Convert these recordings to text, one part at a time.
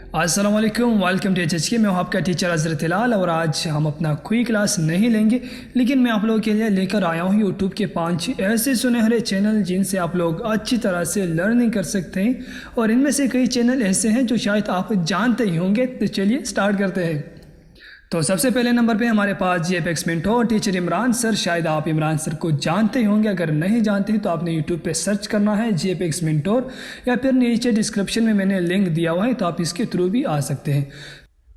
अस्सलाम वालेकुम, welcome to HHK। मैं हूं आपका टीचर हज़रत हिलाल और आज हम अपना कोई क्लास नहीं लेंगे, लेकिन मैं आप लोगों के लिए लेकर आया हूं यूट्यूब के 5 ऐसे सुनहरे चैनल जिनसे आप लोग अच्छी तरह से लर्निंग कर सकते हैं। और इनमें से कई चैनल ऐसे हैं जो शायद आप जानते ही होंगे। तो चलिए स्टार्ट करते हैं। तो सबसे पहले नंबर पे हमारे पास GFX mentor teacher Imran sir. शायद आप इमरान सर को जानते होंगे, अगर नहीं जानते तो आपने यूट्यूब पे सर्च करना है GFX मेंटोर, या फिर नीचे डिस्क्रिप्शन में मैंने लिंक दिया हुआ है, तो आप इसके थ्रू भी आ सकते हैं।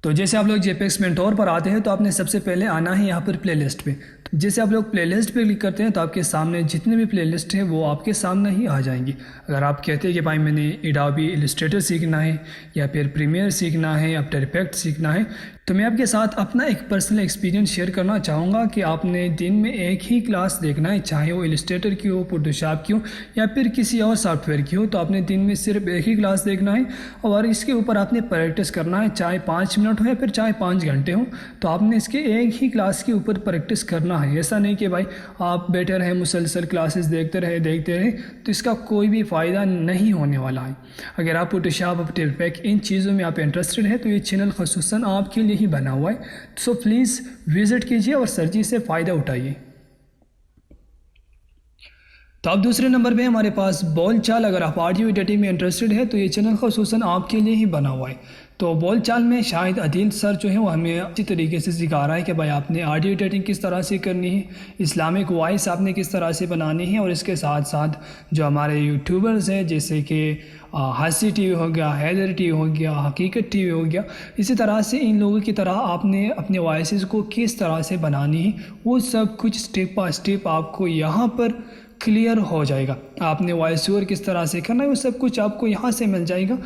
तो जैसे आप लोग GFX मेंटोर पर आते हैं तो आपने सबसे पहले आना है यहाँ पर प्लेलिस्ट पे। तो जैसे आप लोग प्लेलिस्ट पे क्लिक करते हैं तो आपके सामने जितने भी प्लेलिस्ट हैं वो आपके सामने ही आ जाएंगी। अगर आप कहते हैं कि भाई मैंने एडोबी इलस्ट्रेटर सीखना है या फिर प्रीमियर सीखना है, आफ्टर इफेक्ट सीखना है, तो मैं आपके साथ अपना एक पर्सनल एक्सपीरियंस शेयर करना चाहूँगा कि आपने दिन में एक ही क्लास देखना है, चाहे वो इलस्ट्रेटर की हो, फोटोशॉप की हो या फिर किसी और सॉफ्टवेयर की हो। तो आपने दिन में सिर्फ एक ही क्लास देखना है और इसके ऊपर आपने प्रैक्टिस करना है, चाहे 5 मिनट हो या फिर चाहे 5 घंटे हो। तो आपने इसके एक ही क्लास के ऊपर प्रैक्टिस करना है। ऐसा नहीं कि भाई आप बैठे रहें मुसलसल क्लासेस देखते रहे, तो इसका कोई भी फ़ायदा नहीं होने वाला है। अगर आप फोटोशॉप, आफ्टर इफेक्ट इन चीज़ों में आप इंटरेस्टेड हैं तो ये चैनल ख़ुसूसन आपके लिए ही बना हुआ है। सो प्लीज़ विज़िट कीजिए और सर जी से फ़ायदा उठाइए। तो अब दूसरे नंबर पे हमारे पास बोलचाल। अगर आप ऑडियो एडिटिंग में इंटरेस्टेड है तो ये चैनल ख़ुसूसन आपके लिए ही बना हुआ है। तो बोलचाल में शाहिद अदील सर जो है वो हमें अच्छी तरीके से सिखा रहा है कि भाई आपने ऑडियो एडिटिंग किस तरह से करनी है, इस्लामिक वॉइस आपने किस तरह से बनानी है। और इसके साथ साथ जो हमारे यूट्यूबर्स हैं जैसे कि हासी TV हो गया, हैदर TV हो गया, हकीकत TV हो गया, इसी तरह से इन लोगों की तरह आपने अपने वॉइसेस को किस तरह से बनानी है वो सब कुछ स्टेप बाय स्टेप आपको यहाँ पर क्लियर हो जाएगा। आपने वॉइस ओवर किस तरह से करना है वो सब कुछ आपको यहाँ से मिल जाएगा।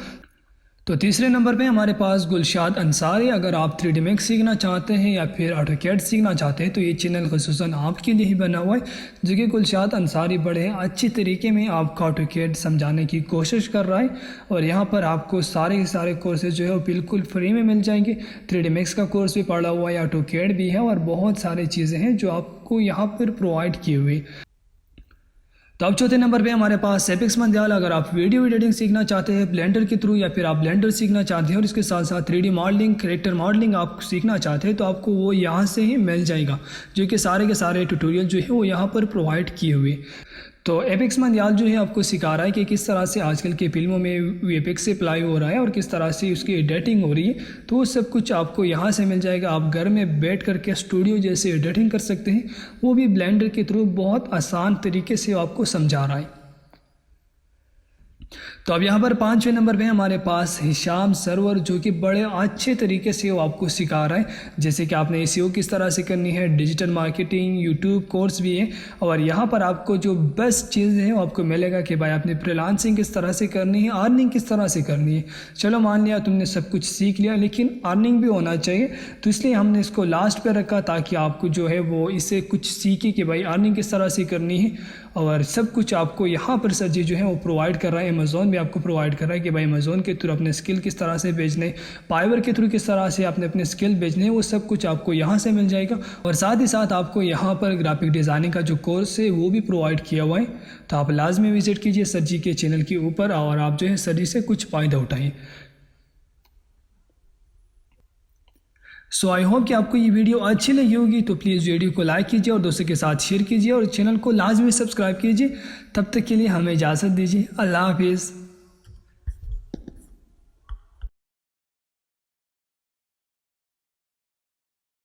तो तीसरे नंबर पे हमारे पास गुलशाद अंसारी। अगर आप 3D Max सीखना चाहते हैं या फिर AutoCAD सीखना चाहते हैं तो ये चैनल ख़ुसूसन आपके लिए ही बना हुआ है, जो कि गुलशाद अंसारी बड़े अच्छी तरीके में आपको AutoCAD समझाने की कोशिश कर रहा है। और यहाँ पर आपको सारे के सारे कोर्सेज जो है वो बिल्कुल फ्री में मिल जाएंगे। 3D Max का कोर्स भी पढ़ा हुआ है, AutoCAD भी है और बहुत सारी चीज़ें हैं जो आपको यहाँ पर प्रोवाइड की हुई। तो अब चौथे नंबर पे हमारे पास एपिक्स मंदियाल। अगर आप वीडियो एडिटिंग सीखना चाहते हैं ब्लेंडर के थ्रू या फिर आप ब्लेंडर सीखना चाहते हैं और इसके साथ साथ 3D मॉडलिंग, कैरेक्टर मॉडलिंग आप सीखना चाहते हैं तो आपको वो यहाँ से ही मिल जाएगा, जो कि सारे के सारे ट्यूटोरियल जो है वो यहाँ पर प्रोवाइड किए हुए। तो एपिक्स मंदियाल जो है आपको सिखा रहा है कि किस तरह से आजकल की फिल्मों में VFX से अप्लाई हो रहा है और किस तरह से उसकी एडिटिंग हो रही है। तो वो सब कुछ आपको यहाँ से मिल जाएगा। आप घर में बैठ करके स्टूडियो जैसे एडिटिंग कर सकते हैं, वो भी ब्लेंडर के थ्रू बहुत आसान तरीके से आपको समझा रहा है। तो अब यहाँ पर 5वें नंबर पे हमारे पास हिशाम सरवर, जो कि बड़े अच्छे तरीके से वो आपको सिखा रहा है, जैसे कि आपने SEO किस तरह से करनी है, डिजिटल मार्केटिंग, यूट्यूब कोर्स भी है। और यहाँ पर आपको जो बेस्ट चीज़ है वो आपको मिलेगा कि भाई आपने फ्रीलांसिंग किस तरह से करनी है, अर्निंग किस तरह से करनी है। चलो मान लिया तुमने सब कुछ सीख लिया, लेकिन अर्निंग भी होना चाहिए, तो इसलिए हमने इसको लास्ट पर रखा ताकि आपको जो है वो इससे कुछ सीखे कि भाई अर्निंग किस तरह से करनी है। और सब कुछ आपको यहाँ पर सर जी जो है वो प्रोवाइड कर रहा है। अमेज़ॉन भी आपको प्रोवाइड कर रहा है कि भाई अमेज़ॉन के थ्रू अपने स्किल किस तरह से बेचने, फाइवर के थ्रू किस तरह से आपने अपने स्किल बेचने, वो सब कुछ आपको यहाँ से मिल जाएगा। और साथ ही साथ आपको यहाँ पर ग्राफिक डिज़ाइनिंग का जो कोर्स है वो भी प्रोवाइड किया हुआ है। तो आप लाजमी विजिट कीजिए सर जी के चैनल के ऊपर और आप जो है सर जी से कुछ फ़ायदा उठाइए। सो आई होप कि आपको ये वीडियो अच्छी लगी होगी। तो प्लीज़ वीडियो को लाइक कीजिए और दोस्तों के साथ शेयर कीजिए और चैनल को लाजमी सब्सक्राइब कीजिए। तब तक के लिए हमें इजाज़त दीजिए। अल्लाह हाफिज़।